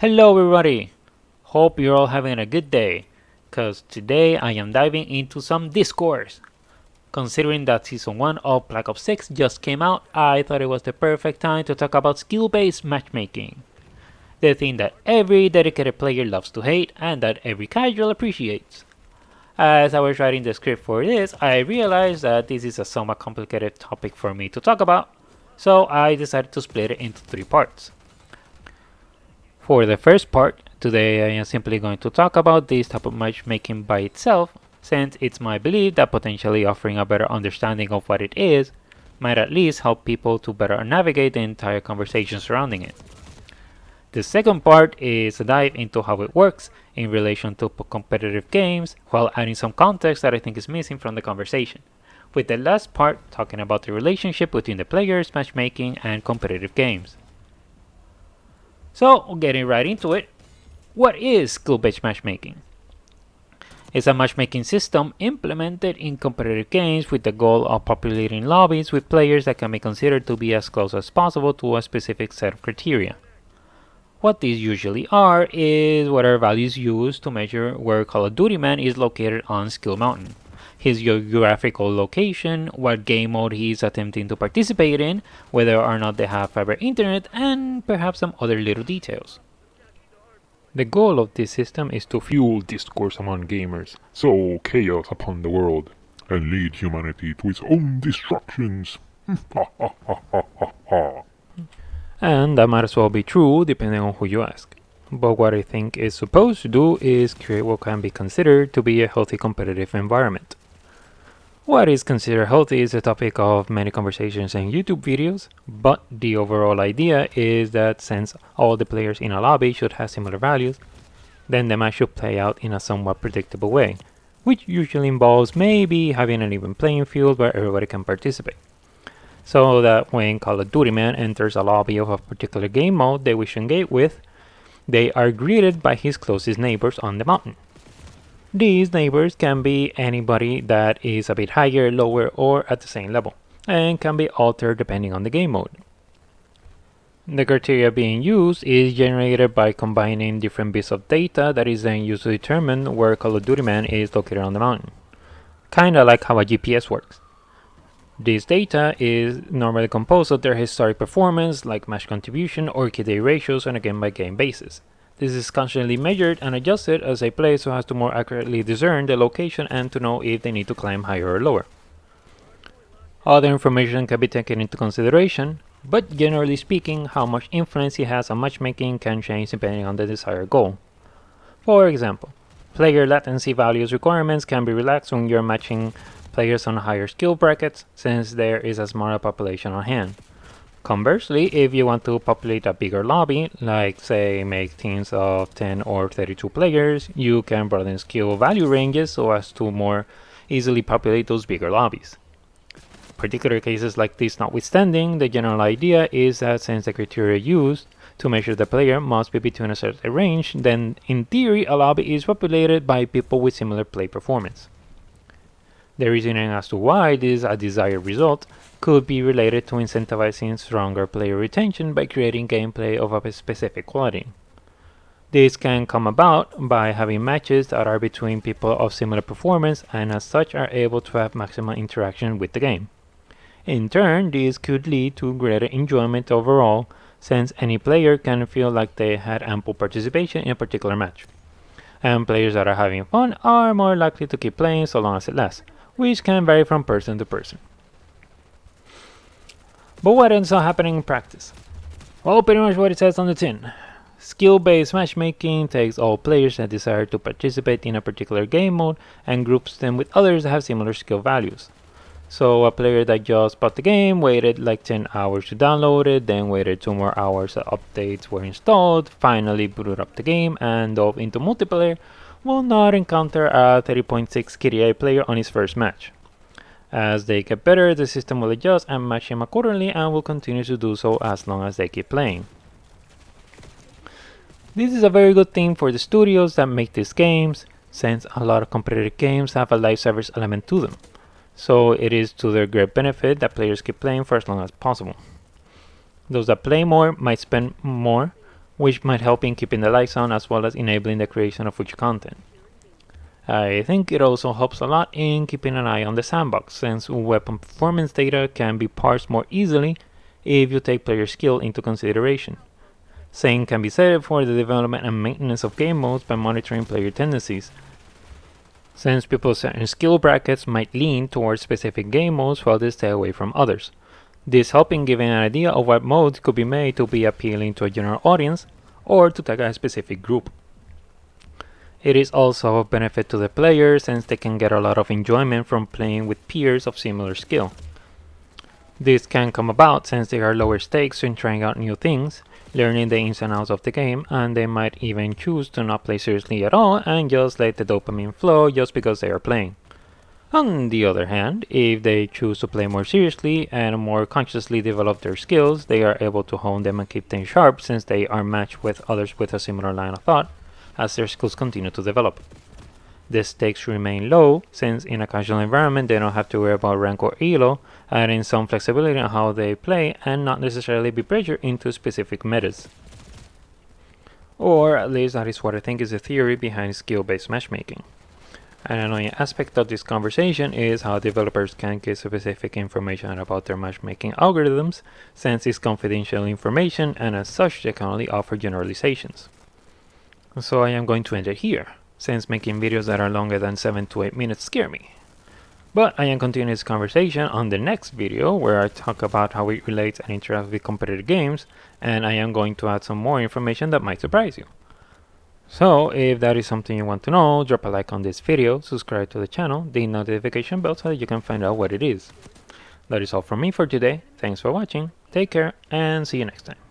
Hello everybody! Hope you're all having a good day, cause today I am diving into some discourse. Considering that Season 1 of Black Ops 6 just came out, I thought it was the perfect time to talk about skill-based matchmaking. The thing that every dedicated player loves to hate and that every casual appreciates. As I was writing the script for this, I realized that this is a somewhat complicated topic for me to talk about, so I decided to split it into 3 parts. For the first part, today I am simply going to talk about this type of matchmaking by itself, since it's my belief that potentially offering a better understanding of what it is might at least help people to better navigate the entire conversation surrounding it. The second part is a dive into how it works in relation to competitive games, while adding some context that I think is missing from the conversation, with the last part talking about the relationship between the players, matchmaking, and competitive games. So, getting right into it, what is skill-based matchmaking? It's a matchmaking system implemented in competitive games with the goal of populating lobbies with players that can be considered to be as close as possible to a specific set of criteria. What these usually are is what are values used to measure where Call of Duty man is located on Skill Mountain, his geographical location, what game mode he is attempting to participate in, whether or not they have fiber internet, and perhaps some other little details. The goal of this system is to fuel discourse among gamers, sow chaos upon the world, and lead humanity to its own destructions. And that might as well be true depending on who you ask. But what I think is supposed to do is create what can be considered to be a healthy competitive environment. What is considered healthy is a topic of many conversations and YouTube videos, but the overall idea is that since all the players in a lobby should have similar values, then the match should play out in a somewhat predictable way, which usually involves maybe having an even playing field where everybody can participate. So that when Call of Duty man enters a lobby of a particular game mode they wish to engage with, they are greeted by his closest neighbors on the mountain. These neighbors can be anybody that is a bit higher, lower, or at the same level, and can be altered depending on the game mode. The criteria being used is generated by combining different bits of data that is then used to determine where Call of Duty man is located on the mountain. Kinda like how a GPS works. This data is normally composed of their historic performance, like match contribution or KD ratios on a game-by-game basis. This is constantly measured and adjusted as they play so as to more accurately discern the location and to know if they need to climb higher or lower. Other information can be taken into consideration, but generally speaking, how much influence it has on matchmaking can change depending on the desired goal. For example, player latency values requirements can be relaxed when you're matching players on higher skill brackets, since there is a smaller population on hand. Conversely, if you want to populate a bigger lobby, like say make teams of 10 or 32 players, you can broaden skill value ranges so as to more easily populate those bigger lobbies. Particular cases like this notwithstanding, the general idea is that since the criteria used to measure the player must be between a certain range, then in theory a lobby is populated by people with similar play performance. The reasoning as to why this is a desired result could be related to incentivizing stronger player retention by creating gameplay of a specific quality. This can come about by having matches that are between people of similar performance and as such are able to have maximum interaction with the game. In turn, this could lead to greater enjoyment overall, since any player can feel like they had ample participation in a particular match. And players that are having fun are more likely to keep playing so long as it lasts, which can vary from person to person. But what ends up happening in practice? Well, pretty much what it says on the tin. Skill-based matchmaking takes all players that desire to participate in a particular game mode and groups them with others that have similar skill values. So a player that just bought the game, waited like 10 hours to download it, then waited 2 more hours that updates were installed, finally booted up the game and dove into multiplayer, will not encounter a 30.6 KDA player on his first match. As they get better, the system will adjust and match him accordingly and will continue to do so as long as they keep playing. This is a very good thing for the studios that make these games, since a lot of competitive games have a live service element to them. So it is to their great benefit that players keep playing for as long as possible. Those that play more might spend more, which might help in keeping the lights on as well as enabling the creation of future content. I think it also helps a lot in keeping an eye on the sandbox, since weapon performance data can be parsed more easily if you take player skill into consideration. Same can be said for the development and maintenance of game modes by monitoring player tendencies, since people's certain skill brackets might lean towards specific game modes while they stay away from others. This helping give an idea of what modes could be made to be appealing to a general audience or to target a specific group. It is also of benefit to the player since they can get a lot of enjoyment from playing with peers of similar skill. This can come about since there are lower stakes in trying out new things, learning the ins and outs of the game, and they might even choose to not play seriously at all and just let the dopamine flow just because they are playing. On the other hand, if they choose to play more seriously and more consciously develop their skills, they are able to hone them and keep them sharp since they are matched with others with a similar line of thought as their skills continue to develop. The stakes remain low since in a casual environment they don't have to worry about rank or elo, adding some flexibility on how they play and not necessarily be pressured into specific metas. Or at least that is what I think is the theory behind skill-based matchmaking. An annoying aspect of this conversation is how developers can't give specific information about their matchmaking algorithms since it's confidential information and as such they can only offer generalizations. So I am going to end it here, since making videos that are longer than 7 to 8 minutes scare me. But I am continuing this conversation on the next video where I talk about how it relates and interacts with competitive games, and I am going to add some more information that might surprise you. So if that is something you want to know, drop a like on this video, subscribe to the channel, the notification bell so that you can find out what it is. That is all from me for today. Thanks for watching, take care, and see you next time.